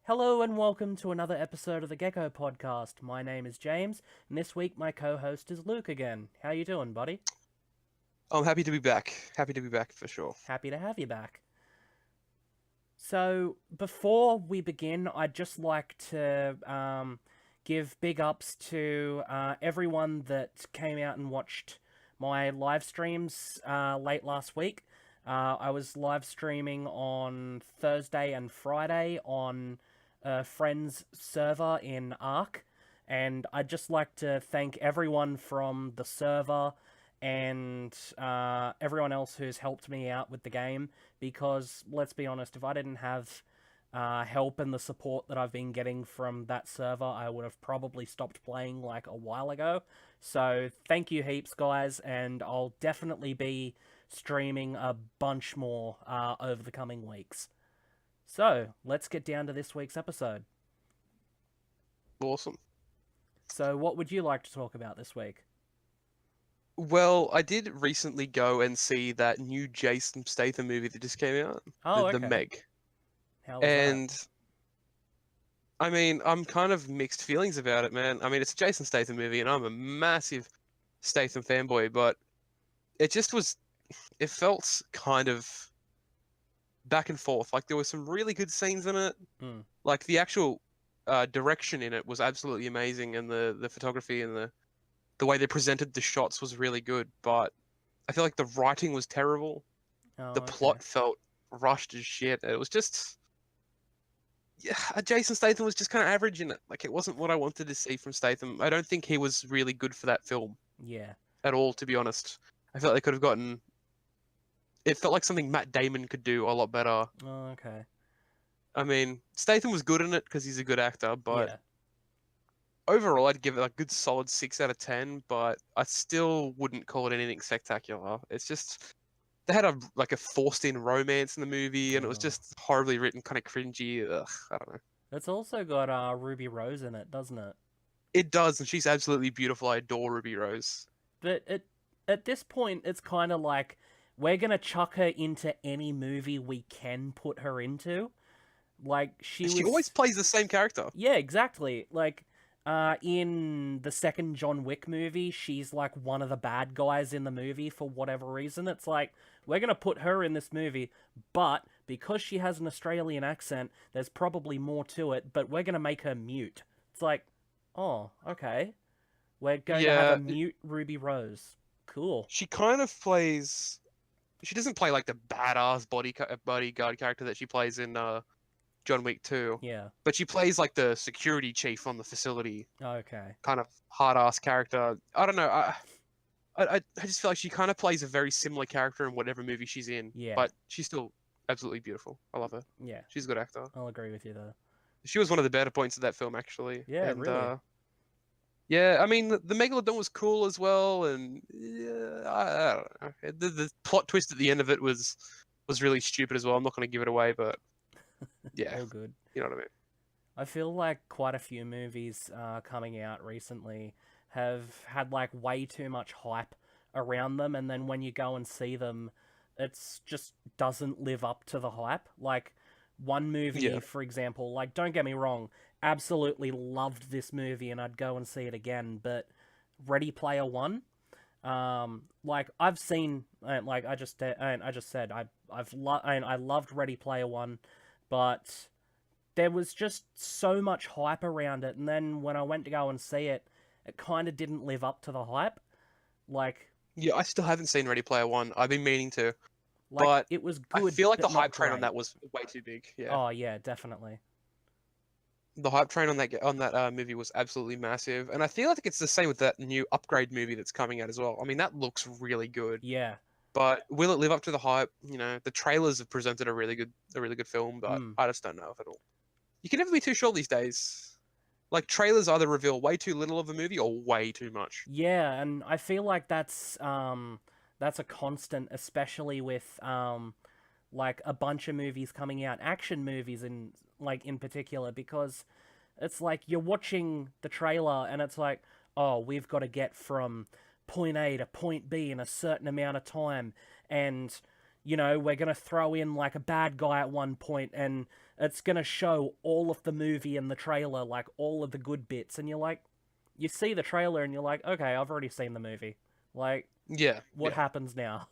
Hello and welcome to another episode of the Gecko podcast. My name is James, and this week my co-host is Luke again. How you doing, buddy? I'm happy to be back. Happy to be back for sure. Happy to have you back. So, before we begin, I'd just like to give big ups to everyone that came out and watched my live streams late last week. I was live streaming on Thursday and Friday on a friend's server in Ark, and I'd just like to thank everyone from the server and everyone else who's helped me out with the game because let's be honest, if I didn't have help and the support that I've been getting from that server, I would have probably stopped playing like a while ago. So thank you heaps, guys, and I'll definitely be streaming a bunch more over the coming weeks. So let's get down to this week's episode. Awesome. So, what would you like to talk about this week? Well, I did recently go and see that new Jason Statham movie that just came out, Oh, the okay. Meg. How was that? And I mean, I'm kind of mixed feelings about it, man. I mean, it's a Jason Statham movie, and I'm a massive Statham fanboy, but it just was, it felt kind of back and forth. Like there were some really good scenes in it. Hmm. Like the actual direction in it was absolutely amazing, and the photography and the way they presented the shots was really good, but I feel like the writing was terrible. The Oh, okay. plot felt rushed as shit. It was just, yeah, Jason Statham was just kind of average in it. Like it wasn't what I wanted to see from Statham. I don't think he was really good for that film Yeah. at all, to be honest. I felt they could have gotten. It felt like something Matt Damon could do a lot better. Oh, okay. I mean, Statham was good in it because he's a good actor, but Yeah. overall, I'd give it a good solid 6 out of 10. But I still wouldn't call it anything spectacular. It's just they had a forced in romance in the movie, and it was Oh. just horribly written, kind of cringy. Ugh, I don't know. It's also got Ruby Rose in it, doesn't it? It does, and she's absolutely beautiful. I adore Ruby Rose. But at this point, it's kind of like we're gonna chuck her into any movie we can put her into. Like she And she always was, plays the same character. yeah, exactly. Like in the second John Wick movie, she's like one of the bad guys in the movie for whatever reason. It's like we're gonna put her in this movie, but because she has an Australian accent, there's probably more to it. But we're gonna make her mute. It's like, oh, okay. We're going to have a Yeah, mute Ruby Rose. Cool. she kind of plays. She doesn't play like the badass bodyguard character that she plays in John Wick 2, Yeah. but she plays like the security chief on the facility, Okay. kind of hard ass character. I don't know. I just feel like she kind of plays a very similar character in whatever movie she's in, Yeah. but she's still absolutely beautiful. I love her. Yeah. She's a good actor. I'll agree with you there. She was one of the better points of that film, actually. Yeah, And really. yeah, I mean the Megalodon was cool as well, and yeah, I don't know. The plot twist at the end of it was really stupid as well. I'm not going to give it away, but yeah, All good. you know what I mean. I feel like quite a few movies coming out recently have had like way too much hype around them, and then when you go and see them, it's just doesn't live up to the hype. Like one movie, Yeah, for example, like don't get me wrong, absolutely loved this movie and I'd go and see it again, but Ready Player One, like I've seen, like I just said, I loved Ready Player One, but there was just so much hype around it, and then when I went to go and see it, it kind of didn't live up to the hype. Like, yeah. I still haven't seen Ready Player One. I've been meaning to, like but it was I good, feel like the but not hype train on great. that was way too big. Yeah, Oh yeah, definitely. the hype train on that movie was absolutely massive, and I feel like it's the same with that new Upgrade movie that's coming out as well. I mean, that looks really good, Yeah. but will it live up to the hype? You know, the trailers have presented a really good film, but Mm. I just don't know if it'll. You can never be too sure these days. Like trailers either reveal way too little of a movie or way too much. Yeah, and I feel like that's a constant, especially with like a bunch of movies coming out, action movies in particular, because it's like you're watching the trailer and it's like, oh, we've got to get from point A to point B in a certain amount of time, and you know, we're going to throw in like a bad guy at one point and it's going to show all of the movie in the trailer, like all of the good bits. And you're like, you see the trailer and you're like, okay, I've already seen the movie. Like, Yeah, what yeah. happens now?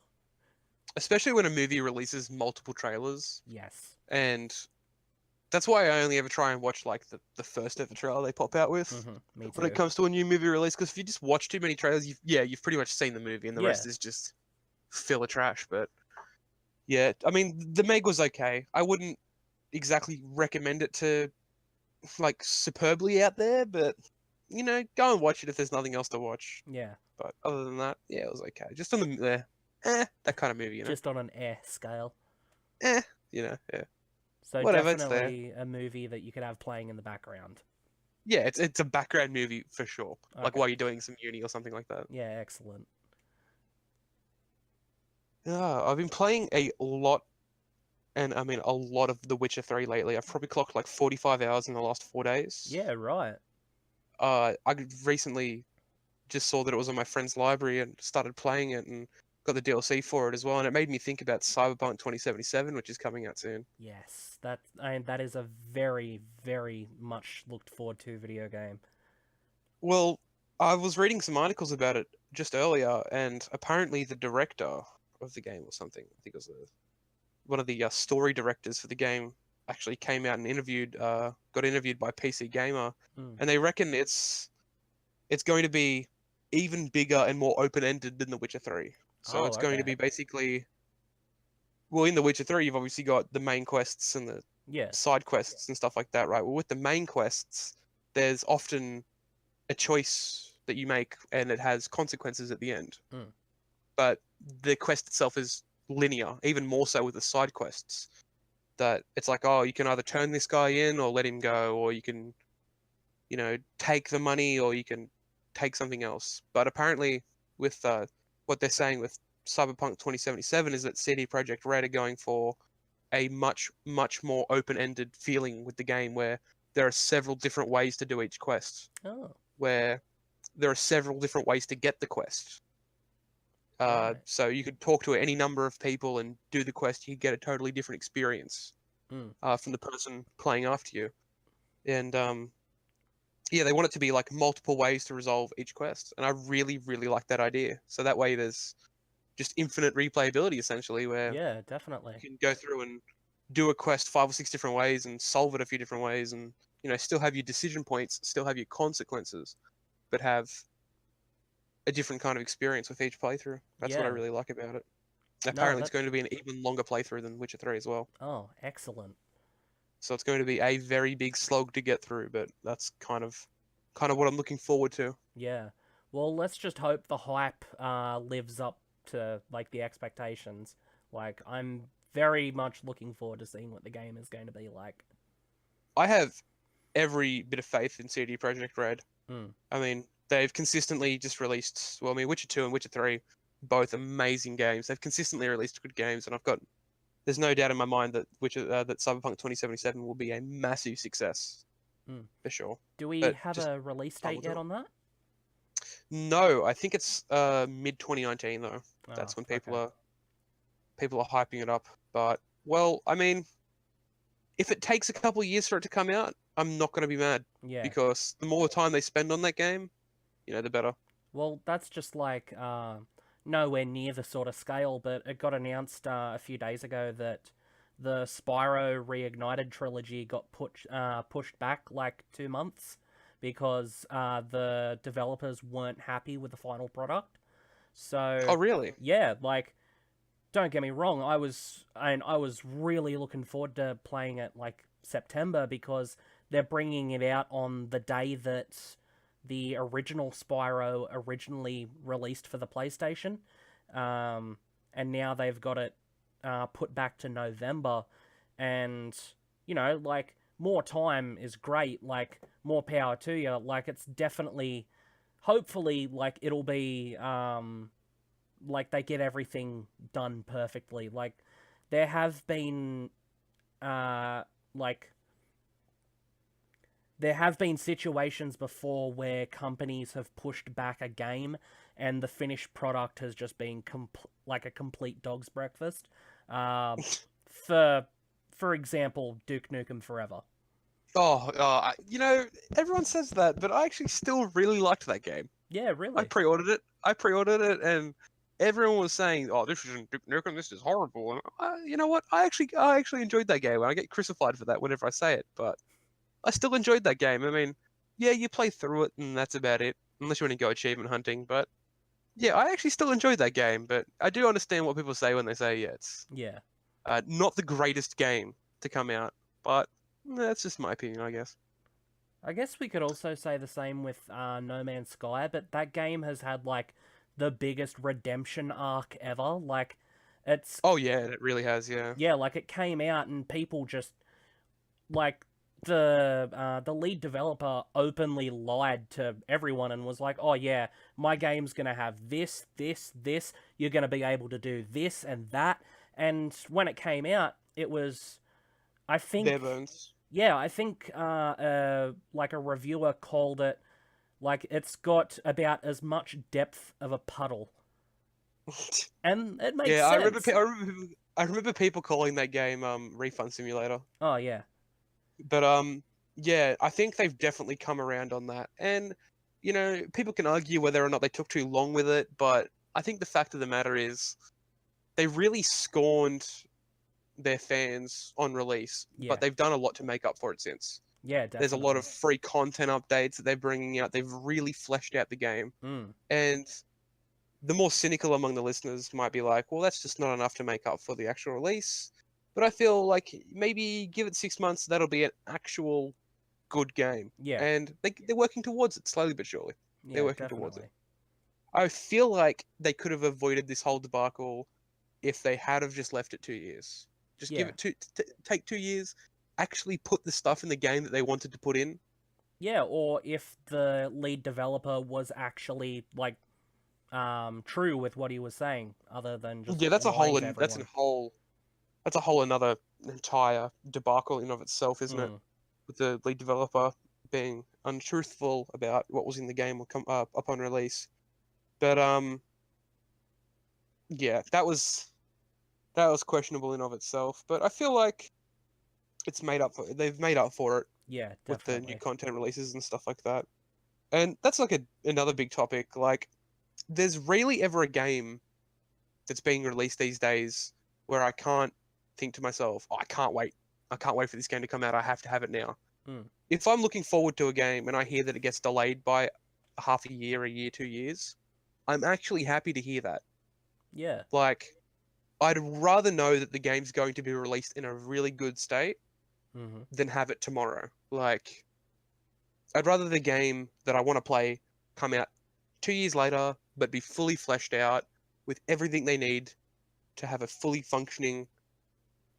Especially when a movie releases multiple trailers, Yes. and that's why I only ever try and watch like the first ever trailer they pop out with Me when it too. comes to a new movie release. Because if you just watch too many trailers, you've pretty much seen the movie, and the Yeah. rest is just filler trash. But yeah, I mean, the Meg was okay. I wouldn't exactly recommend it to like superbly out there, but go and watch it if there's nothing else to watch. Yeah. But other than that, yeah, it was okay. Just on the that kind of movie, Just on an scale. eh, yeah, So whatever. It's there. definitely a movie that you could have playing in the background. Yeah, it's a background movie for sure. Like Okay. while you're doing some uni or something like that. Yeah, excellent. Yeah, I've been playing a lot, and I mean a lot of The Witcher 3 lately. I've probably clocked like 45 hours in the last 4 days. Yeah, right. I recently just saw that it was on my friend's library and started playing it and got the DLC for it as well. And it made me think about Cyberpunk 2077, which is coming out soon. Yes, that is a very, very much looked forward to video game. Well, I was reading some articles about it just earlier, and apparently the director of the game or something, I think it was one of the story directors for the game, actually came out and got interviewed by PC Gamer, Mm. and they reckon it's going to be even bigger and more open-ended than The Witcher 3. So Oh, it's going to okay. be basically, well, in The Witcher 3, you've obviously got the main quests and the Yeah. side quests and stuff like that, right? Well, with the main quests, there's often a choice that you make and it has consequences at the end. Mm. But the quest itself is linear, even more so with the side quests. That it's like, oh, you can either turn this guy in or let him go, or you can, take the money or you can take something else. But apparently, with what they're saying with Cyberpunk 2077 is that CD Projekt Red are going for a much, much more open-ended feeling with the game where there are several different ways to do each quest, Oh, where there are several different ways to get the quest. right. So you could talk to any number of people and do the quest. You could get a totally different experience Mm. from the person playing after you. And yeah, they want it to be like multiple ways to resolve each quest. And I really, really like that idea. So that way there's just infinite replayability essentially, where Yeah, you definitely. can go through and do a quest 5 or 6 different ways and solve it a few different ways and still have your decision points, still have your consequences, but have a different kind of experience with each playthrough. That's what I Yeah. really like about it. No, Apparently, it's that. going to be an even longer playthrough than Witcher 3 as well. Oh, excellent. So it's going to be a very big slog to get through, but that's kind of what I'm looking forward to. Yeah. Well, let's just hope the hype lives up to like the expectations. Like, I'm very much looking forward to seeing what the game is going to be like. I have every bit of faith in CD Projekt Red. Mm. I mean, they've consistently just released, well, I mean, Witcher 2 and Witcher 3, both amazing games. They've consistently released good games, and there's no doubt in my mind that that Cyberpunk 2077 will be a massive success Mm. for sure. Do we But have just a release time will date yet tell. on that? No, I think it's mid 2019 though. Oh, That's when okay. people are hyping it up. But well, I mean, if it takes a couple of years for it to come out, I'm not going to be mad Yeah. because the more time they spend on that game, the better. Well, that's just like nowhere near the sort of scale, but it got announced a few days ago that the Spyro Reignited trilogy got pushed back like 2 months because the developers weren't happy with the final product. So Oh, really? yeah, like don't get me wrong, I was really looking forward to playing it like September because they're bringing it out on the day that the original Spyro originally released for the PlayStation, and now they've got it put back to November, and like more time is great, like more power to you, like it's definitely, hopefully, like it'll be like they get everything done perfectly. Like there have been uh like there have been situations before where companies have pushed back a game and the finished product has just been like a complete dog's breakfast. Uh, for for example, Duke Nukem Forever. You know, everyone says that, but I actually still really liked that game. Yeah, I really. pre-ordered it. And everyone was saying, "Oh, this isn't Duke Nukem. This is horrible." And you know what? I actually enjoyed that game. And I get crucified for that whenever I say it, but I still enjoyed that game. I mean, yeah, you play through it, and that's about it, unless you want to go achievement hunting. But yeah, I actually still enjoyed that game. But I do understand what people say when they say, yeah, it's Yeah. not the greatest game to come out, but that's just my opinion, I guess. I guess we could also say the same with No Man's Sky, but that game has had like the biggest redemption arc ever. Like, it's Oh yeah, it really has. Yeah. yeah, like it came out and people just like the lead developer openly lied to everyone and was like, "Oh yeah, my game's gonna have this, this, this. You're gonna be able to do this and that." And when it came out, it was, I Bare think, bones. yeah, I think like a reviewer called it like it's got about as much depth of a puddle, and it makes Yeah, sense. I remember people calling that game Refund Simulator. Oh yeah, But yeah, I think they've definitely come around on that. And you know, people can argue whether or not they took too long with it, but I think the fact of the matter is they really scorned their fans on release, but yeah, they've done a lot to make up for it since. yeah, There's a lot of definitely. free content updates that they're bringing out. They've really fleshed out the game. Mm, And the more cynical among the listeners might be like, well, that's just not enough to make up for the actual release. But I feel like maybe give it 6 months, that'll be an actual good game. yeah, And they're working towards it slowly but surely. They're yeah, working towards it. definitely. I feel like they could have avoided this whole debacle if they had have just left it 2 years. Just give Yeah, it take 2 years, actually put the stuff in the game that they wanted to put in. yeah. Or if the lead developer was actually like true with what he was saying, other than just Yeah, lying to everyone. that's a whole another entire debacle in and of itself, isn't it? Mm, With the lead developer being untruthful about what was in the game upon release. But yeah, that was questionable in of itself. But I feel like they've made up for it yeah, with the new definitely. content releases and stuff like that. And that's like another big topic. Like, there's rarely ever a game that's being released these days where I can't think to myself, oh, I can't wait. I can't wait for this game to come out. I have to have it now. Mm, If I'm looking forward to a game and I hear that it gets delayed by half a year, 2 years, I'm actually happy to hear that. yeah, Like, I'd rather know that the game's going to be released in a really good state hmm, than have it tomorrow. Like, I'd rather the game that I want to play come out 2 years later, but be fully fleshed out with everything they need to have a fully functioning,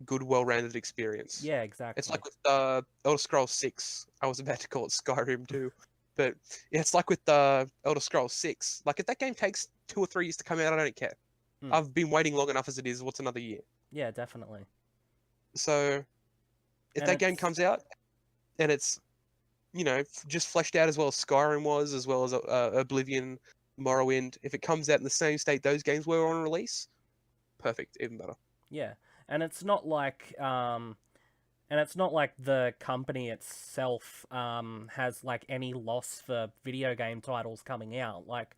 good, well-rounded experience. yeah, It's exactly. like with Elder Scrolls 6. I was about to call it Skyrim too, but yeah, it's like with Elder Scrolls 6. Like, if that game takes 2 or 3 years to come out, I don't care. Mm, I've been waiting long enough as it is. What's another year? yeah, definitely. So if And that game it's comes out and it's, you know, just fleshed out as well as Skyrim was, as well as Oblivion, Morrowind, if it comes out in the same state those games were on release, perfect, even better. yeah, and it's not like and it's not like the company itself has like any loss for video game titles coming out. Like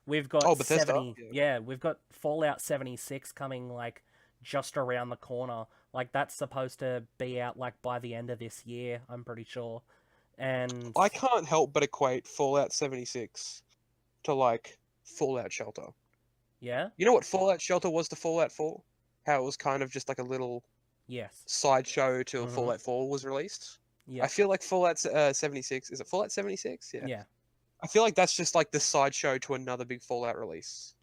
we've got Oh, Bethesda, 70, yeah. yeah, we've got Fallout 76 coming like just around the corner. Like that's supposed to be out like by the end of this year, I'm pretty sure. And I can't help but equate Fallout 76 to like Fallout Shelter. yeah, You know what Fallout Shelter was to Fallout 4? How it was kind of just like a little yes. sideshow till Mhm. Fallout 4 was released. I Yep. feel like Fallout 76, is it Fallout 76? Yeah. Yeah. I feel like that's just like the sideshow to another big Fallout release.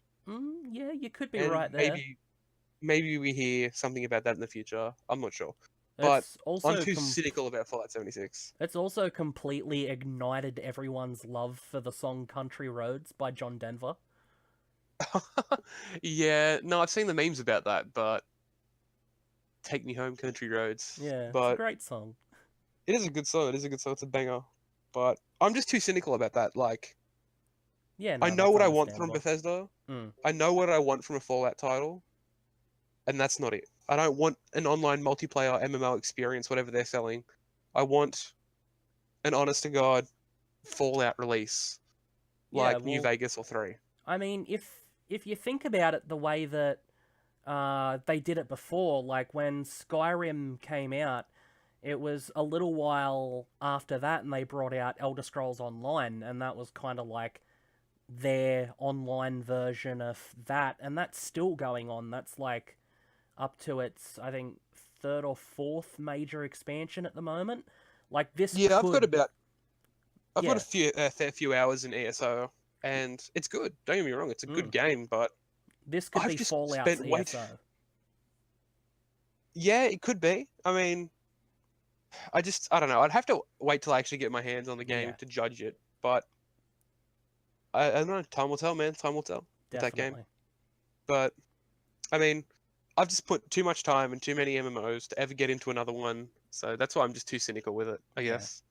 Yeah, you could be And right there. maybe we hear something about that in the future. I'm not sure. But It's I'm also too cynical about Fallout 76. it's also completely ignited everyone's love for the song Country Roads by John Denver. Yeah, no, I've seen the memes about that, but Take Me Home Country Roads. Yeah, it's a But great song. it is a good song. It is a good song. It's a banger. But I'm just too cynical about that. Like, Yeah, I no, know that's what I want from understandable. Bethesda. Mm, I know what I want from a Fallout title, and that's not it. I don't want an online multiplayer MMO experience, whatever they're selling. I want an honest to God Fallout release, Yeah, like New well, Vegas or 3. I mean, if you think about it the way that they did it before, like when Skyrim came out, it was a little while after that, and they brought out Elder Scrolls Online, and that was kind of like their online version of that, and that's still going on. That's like up to its, I think, third or fourth major expansion at the moment. Like this Yeah, could, I've got yeah, a fair few hours in ESO, and it's good. Don't get me wrong, it's a good mm, game, but this could I've be just Fallout's spent way. ESO. Yeah, it could be. I mean, I don't know. I'd have to wait till I actually get my hands on the game Yeah, to judge it, but I don't know. Time will tell, man. Time will tell with that game. definitely. But I mean, I've just put too much time and too many MMOs to ever get into another one, so that's why I'm just too cynical with it, I Yeah, guess.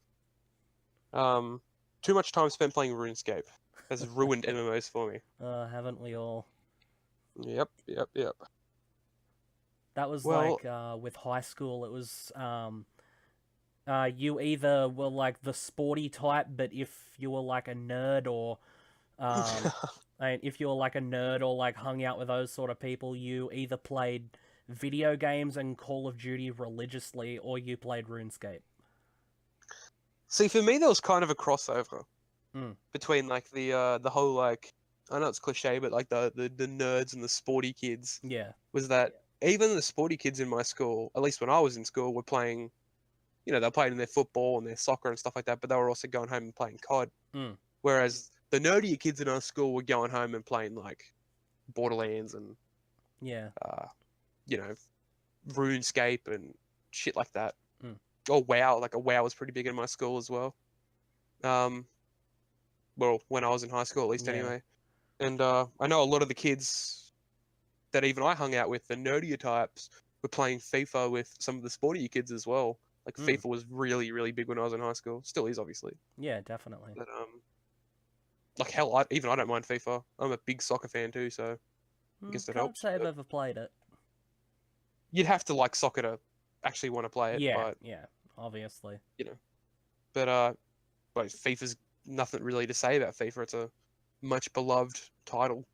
Um, Too much time spent playing RuneScape has ruined MMOs for me. haven't we all? Yep, yep, yep. That was Well, like with high school. It was you either were like the sporty type, but if you were like a nerd or um, and if you were like a nerd or like hung out with those sort of people, you either played video games and Call of Duty religiously, or you played RuneScape. see, for me, there was kind of a crossover Mm, between like the whole like I know it's cliche, but like the nerds and the sporty kids yeah. was that even the sporty kids in my school, at least when I was in school, were playing. You know, they're playing their football and their soccer and stuff like that, but they were also going home and playing COD. Mm, Whereas the nerdier kids in our school were going home and playing like Borderlands and yeah. uh, you know, RuneScape and shit like that. Mm, Oh WoW, like a WoW was pretty big in my school as well. Um, well, when I was in high school, at least yeah. anyway. And I know a lot of the kids that even I hung out with, the nerdier types, were playing FIFA with some of the sportier kids as well. Like Mm, FIFA was really, really big when I was in high school. Still is, obviously. yeah. Definitely. But like hell, even I don't mind FIFA. I'm a big soccer fan too, so I guess that Can't helps. say I've But ever played it. you'd have to like soccer to actually want to play it. Yeah. But Yeah. Obviously. you know, but FIFA's nothing really to say about FIFA. It's a much beloved title,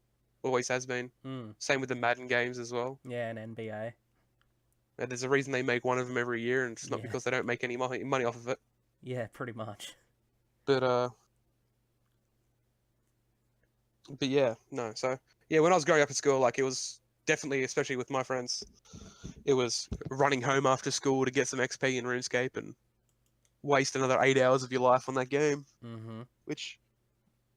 always has been. Mm, Same with the Madden games as well. yeah. And NBA. And there's a reason they make one of them every year, and it's not Yeah. because they don't make any money off of it. Yeah. Pretty much. But yeah, no. So yeah, when I was growing up at school, like it was definitely, especially with my friends, it was running home after school to get some XP in RuneScape and waste another 8 hours of your life on that game. Mm-hmm. Which,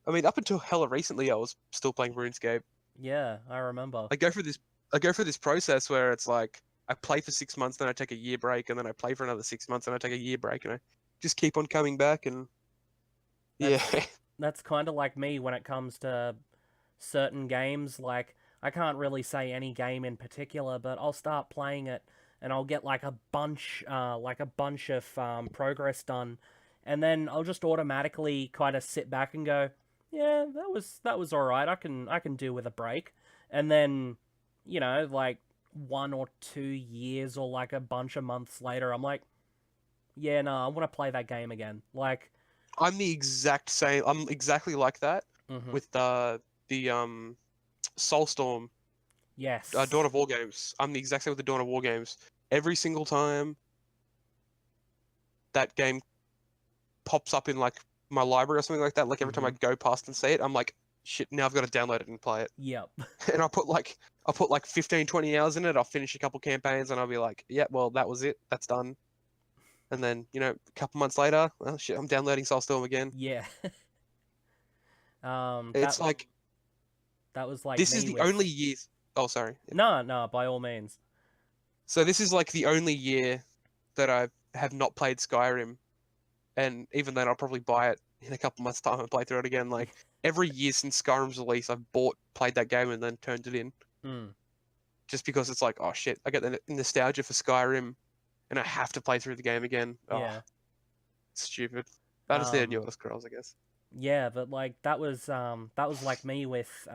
I mean, up until hella recently, I was still playing RuneScape. Yeah. I remember. I go through this, I go through this process where it's like I play for 6 months, then I take a year break, and then I play for another 6 months, and I take a year break, and I just keep on coming back. And yeah, That's that's kind of like me when it comes to certain games. Like I can't really say any game in particular, but I'll start playing it and I'll get like a bunch of progress done, and then I'll just automatically kind of sit back and go, yeah, that was all right. I can do with a break, and then like 1 or 2 years or like a bunch of months later, I'm like, yeah, no, I want to play that game again. Like, I'm the exact same. I'm exactly like that mm-hmm. with the Soulstorm Dawn Yes. of War games. I'm the exact same with the Dawn of War games. Every single time that game pops up in like my library or something like that, like every time Mm-hmm. I go past and see it, I'm like, shit, now I've got to download it and play it. Yep. And I'll put like 15, 20 hours in it. I'll finish a couple campaigns and I'll be like, yeah, well, that was it. That's done. And then, a couple months later, oh shit, I'm downloading Soulstorm again. Yeah. um, that It's like that was like this is me the with. only year. Oh, sorry. Yeah. No, no, by all means. So this is like the only year that I have not played Skyrim, and even then I'll probably buy it in a couple months' time and play through it again. Like every year since Skyrim's release, I've played that game, and then turned it in Mm, just because it's like, oh shit, I get the nostalgia for Skyrim, and I have to play through the game again. Oh, yeah. stupid. That is the Um, New Elder Scrolls, I guess. yeah, but like that was like me with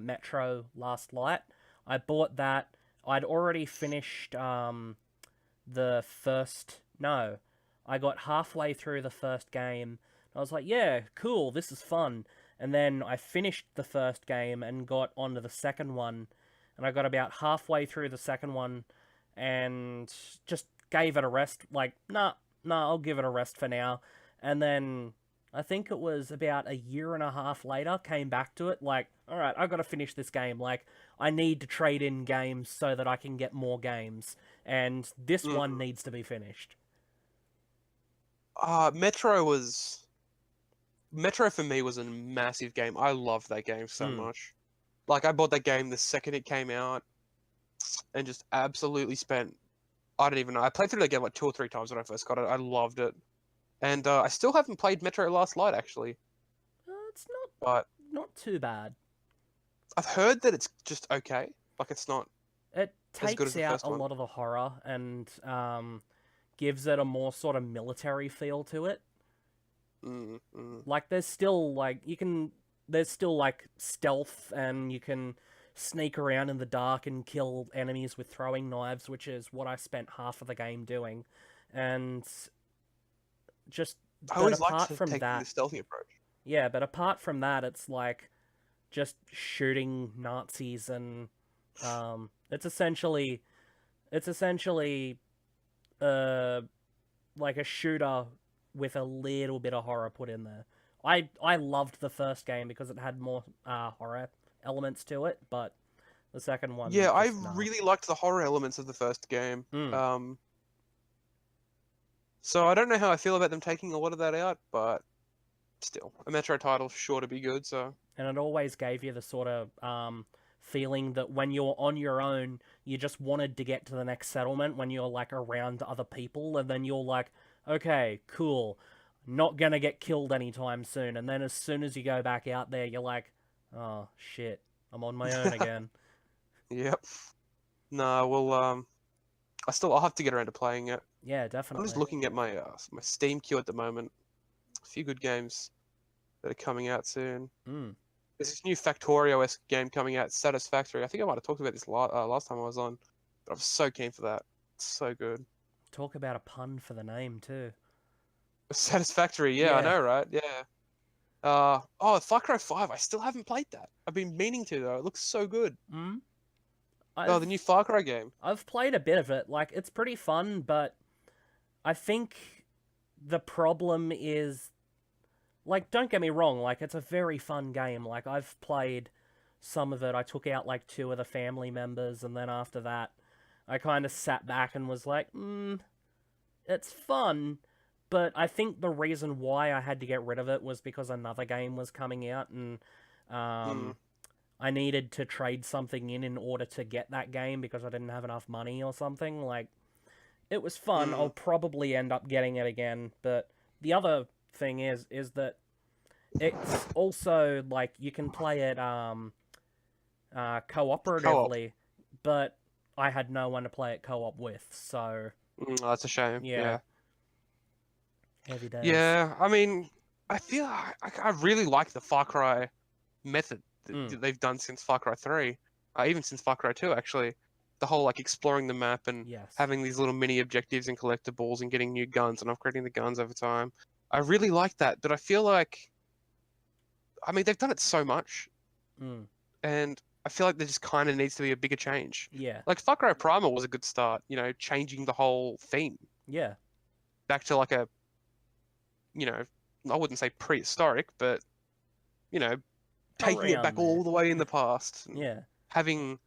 Metro Last Light. I bought that. I'd already finished the first. No, I got halfway through the first game. I was like, yeah, cool, this is fun. And then I finished the first game and got onto the second one. And I got about halfway through the second one and just gave it a rest. Like, nah, I'll give it a rest for now. And then I think it was about a year and a half later, came back to it. Like, all right, I got to finish this game. Like, I need to trade in games so that I can get more games. And this one Mm. needs to be finished. Metro was Metro for me was a massive game. I loved that game so Hmm. much. Like I bought that game the second it came out, and just absolutely spent. I don't even know. I played through that game like 2 or 3 times when I first got it. I loved it, and I still haven't played Metro Last Light actually, It's not but not too bad. I've heard that it's just okay. Like it's not It as good takes as the out first a one. lot of the horror and gives it a more sort of military feel to it. Mm, mm, Like there's still like you can there's still like stealth and you can sneak around in the dark and kill enemies with throwing knives, which is what I spent half of the game doing. And just I but always liked apart from taking the that, stealthy approach. yeah, but apart from that it's like just shooting Nazis and it's essentially uh like a shooter with a little bit of horror put in there. I loved the first game because it had more horror elements to it, but the second one Yeah, I just nah. really liked the horror elements of the first game. Mm. So I don't know how I feel about them taking a lot of that out, but still, a Metro title's sure to be good. So And it always gave you the sort of feeling that when you're on your own, you just wanted to get to the next settlement when you're like around other people, and then you're like, okay, cool, not gonna get killed anytime soon. And then as soon as you go back out there, you're like, oh shit, I'm on my own again. yep. No, well, I'll have to get around to playing it. Yeah, I'm just definitely. looking at my Steam queue at the moment. A few good games that are coming out soon. Mm. There's this new Factorio-esque game coming out, Satisfactory. I think I might have talked about this last time I was on, but I'm so keen for that. It's so good. Talk about a pun for the name too. Satisfactory, yeah, I Yeah. know, right? Yeah. Far Cry 5. I still haven't played that. I've been meaning to though. It looks so good. Mm. Oh, the new I've Far Cry game. I've played a bit of it. Like it's pretty fun, but I think the problem is like don't get me wrong, like it's a very fun game. Like I've played some of it. I took out like two of the family members and then after that I kind of sat back and was like, it's fun, but I think the reason why I had to get rid of it was because another game was coming out and Hmm. um I needed to trade something in order to get that game because I didn't have enough money or something. Like it was fun. Hmm. I'll probably end up getting it again, but the other thing is that it's also like you can play it Co-op. cooperatively, but I had no one to play it co-op with, so Oh, that's a shame. yeah, Yeah. heavy days. Yeah. I mean, I feel I really like the Far Cry method Mm, that they've done since Far Cry 3, even since Far Cry 2 actually. The whole like exploring the map and yes. having these little mini objectives and collectibles and getting new guns and upgrading the guns over time. I really like that, but I feel like I mean they've done it so much, Mm, and I feel like there just kind of needs to be a bigger change. yeah. Like Far Cry Primal was a good start, changing the whole theme Yeah. back to like a, you know, I wouldn't say prehistoric, but you know, taking it back Around there. all the way in the past and Yeah. having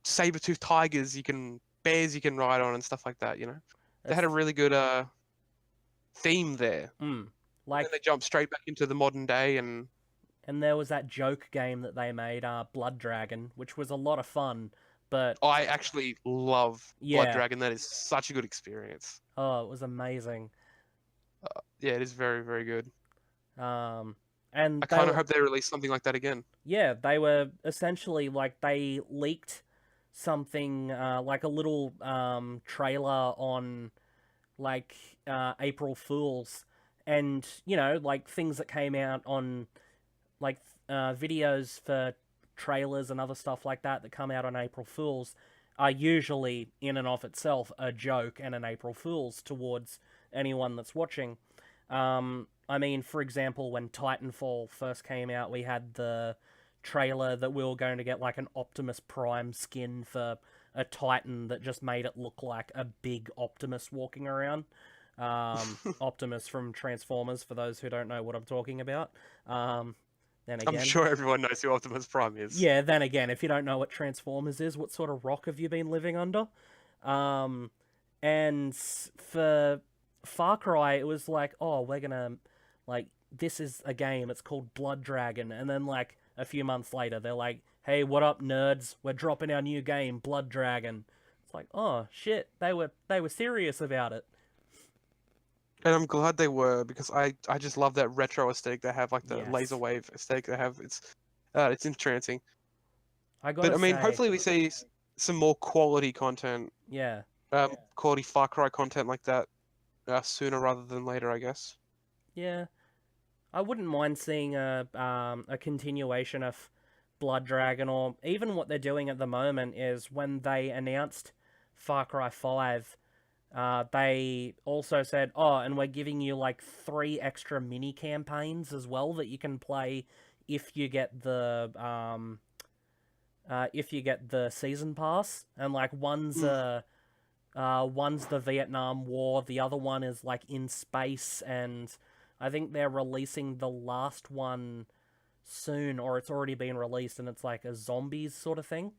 saber-toothed tigers bears you can ride on and stuff like that, They had a That's really good theme there. And then like they jumped straight back into the modern day and and there was that joke game that they made, Blood Dragon, which was a lot of fun, but I actually love Blood yeah. Dragon. That is such a good experience. Oh, it was amazing. Yeah, it is very, very good. Um, and I they kind of were, hope they release something like that again. yeah, they were essentially like they leaked something like a little trailer on like April Fools, and like things that came out on like videos for trailers and other stuff like that that come out on April Fools. are usually in and of itself a joke and an April Fool's towards anyone that's watching. I mean, for example, when Titanfall first came out, we had the trailer that we were going to get like an Optimus Prime skin for a Titan that just made it look like a big Optimus walking around. Optimus from Transformers, for those who don't know what I'm talking about. Then I'm again, sure everyone knows who Optimus Prime is. yeah, then again, if you don't know what Transformers is, what sort of rock have you been living under? Um, and for Far Cry, it was like, oh, we're gonna, like, this is a game, it's called Blood Dragon. And then, like, a few months later, they're like, hey, what up, nerds? We're dropping our new game, Blood Dragon. It's like, oh, shit, they were serious about it. And I'm glad they were because I just love that retro aesthetic they have, like the laser Yes. wave aesthetic they have. It's entrancing. I But gotta I mean, say, hopefully we see some more quality content, yeah, quality Far Cry content like that sooner rather than later, I guess. yeah. I wouldn't mind seeing a continuation of Blood Dragon, or even what they're doing at the moment is when they announced Far Cry 5, they also said, oh, and we're giving you like 3 extra mini campaigns as well that you can play if you get the season pass, and like Mm. one's the Vietnam War, the other one is like in space, and I think they're releasing the last one soon, or it's already been released, and it's like a zombies sort of thing.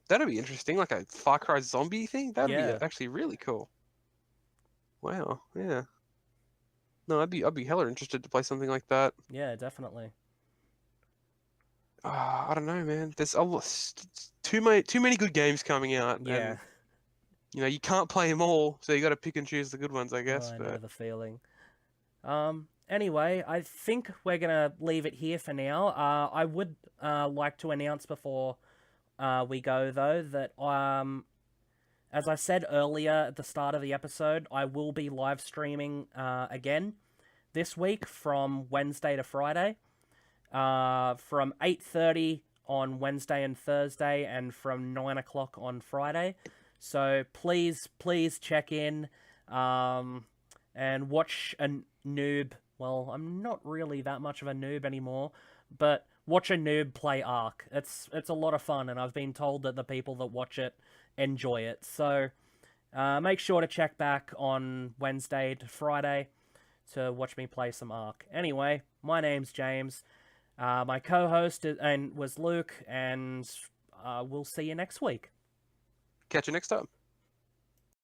That'd be interesting, like a Far Cry zombie thing. That'd be Yeah, actually really cool. Wow, yeah. No, I'd be hella interested to play something like that. yeah, definitely. I don't know, man. There's a lot, too many good games coming out, Yeah, and you can't play them all, so you got to pick and choose the good ones, I oh, guess. I know But the feeling. Anyway, I think we're gonna leave it here for now. I would like to announce before we go though that as I said earlier at the start of the episode, I will be live streaming again this week from Wednesday to Friday, from 8:30 on Wednesday and Thursday, and from 9 o'clock on Friday. So please check in, and watch a noob. Well, I'm not really that much of a noob anymore, but watch a noob play Ark. It's a lot of fun, and I've been told that the people that watch it enjoy it. So make sure to check back on Wednesday to Friday to watch me play some Ark. Anyway, my name's James. My co-host was Luke, and we'll see you next week. catch you next time.